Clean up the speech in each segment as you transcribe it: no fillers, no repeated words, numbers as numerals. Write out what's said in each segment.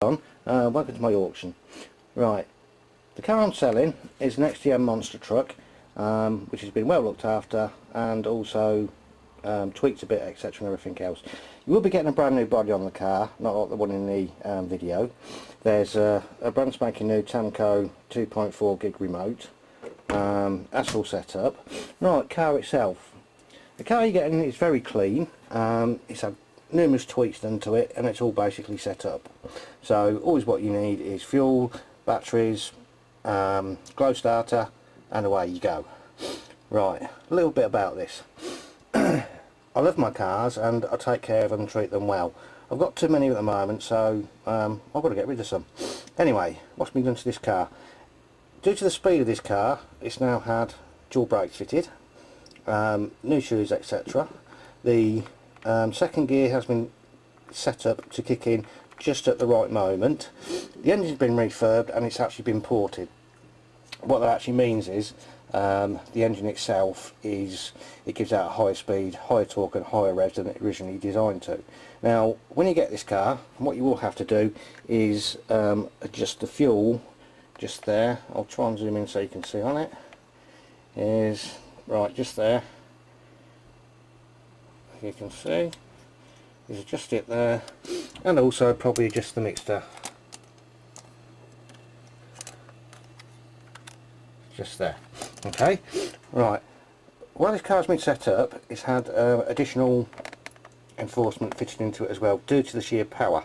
Welcome to my auction. Right, the car I'm selling is an XTM monster truck, which has been well looked after and also tweaked a bit, etc. and everything else. You will be getting a brand new body on the car, not like the one in the video. There's a brand spanking new Tamco 2.4 gig remote. That's all set up. Right, car itself. The car you're getting is very clean. It's had numerous tweaks done to it and it's all basically set up. So always what you need is fuel, batteries, glow starter, and away you go. Right, a little bit about this. I love my cars and I take care of them and treat them well. I've got too many at the moment, so I've got to get rid of some. Anyway, what's been done to this car? Due to the speed of this car, it's now had dual brakes fitted, new shoes, etc. The second gear has been set up to kick in just at the right moment. The engine's been refurbed and it's actually been ported. What that actually means is the engine itself gives out a higher speed, higher torque and higher revs than it originally designed to. Now when you get this car, what you will have to do is adjust the fuel just there. I'll try and zoom in so you can see on it. Is right just there. You can see is adjust it there, and also probably adjust the mixer just there. Okay, right, while this car's been set up, it's had additional enforcement fitted into it as well due to the sheer power.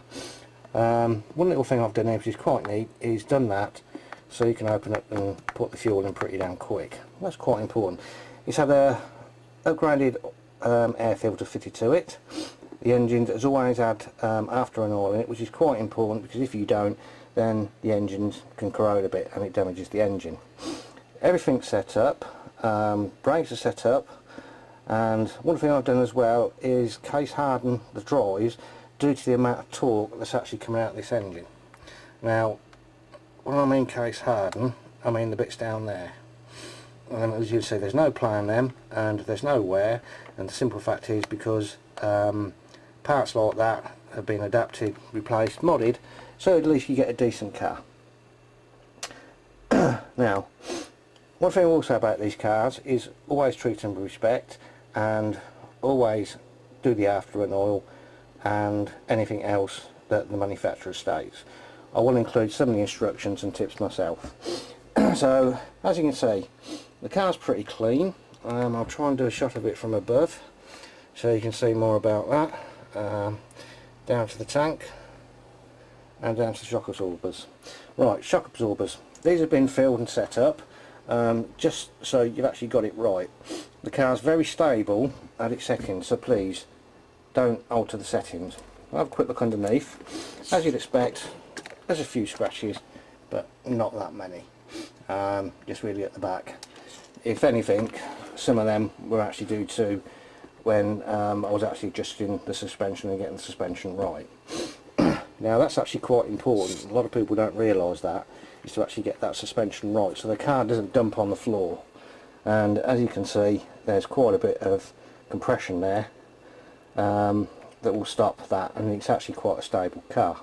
One little thing I've done here which is quite neat is done that so you can open up and put the fuel in pretty damn quick. That's quite important. It's had a upgraded air filter fitted to it. The engine has always had after an oil in it, which is quite important because if you don't, then the engine can corrode a bit and it damages the engine. Everything's set up, brakes are set up, and one thing I've done as well is case harden the drives due to the amount of torque that's actually coming out of this engine. Now when I mean case harden, I mean the bits down there. As you can see, there's no play on them and there's no wear, and the simple fact is because parts like that have been adapted, replaced, modded, so at least you get a decent car. Now one thing also about these cars is always treat them with respect and always do the after and oil and anything else that the manufacturer states. I will include some of the instructions and tips myself. So as you can see, the car's pretty clean. I'll try and do a shot of it from above so you can see more about that. Down to the tank and down to the shock absorbers. Right, shock absorbers. These have been filled and set up just so you've actually got it right. The car's very stable at its settings, so please don't alter the settings. I'll have a quick look underneath. As you'd expect, there's a few scratches, but not that many. Just really at the back. If anything, some of them were actually due to when I was actually adjusting the suspension and getting the suspension right. Now that's actually quite important. A lot of people don't realise that, is to actually get that suspension right so the car doesn't dump on the floor. And as you can see, there's quite a bit of compression there that will stop that, and it's actually quite a stable car.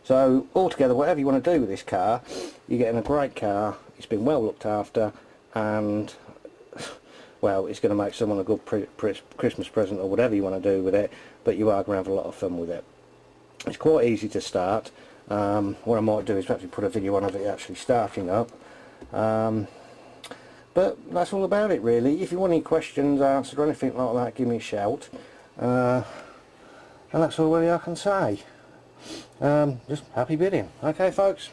So altogether, whatever you want to do with this car, you're getting a great car. It's been well looked after, and well, it's going to make someone a good Christmas present or whatever you want to do with it, but you are going to have a lot of fun with it. It's quite easy to start. What I might do is actually put a video on of it actually starting up. But that's all about it really. If you want any questions answered or anything like that, give me a shout. And that's all really I can say. Just happy bidding. Okay folks.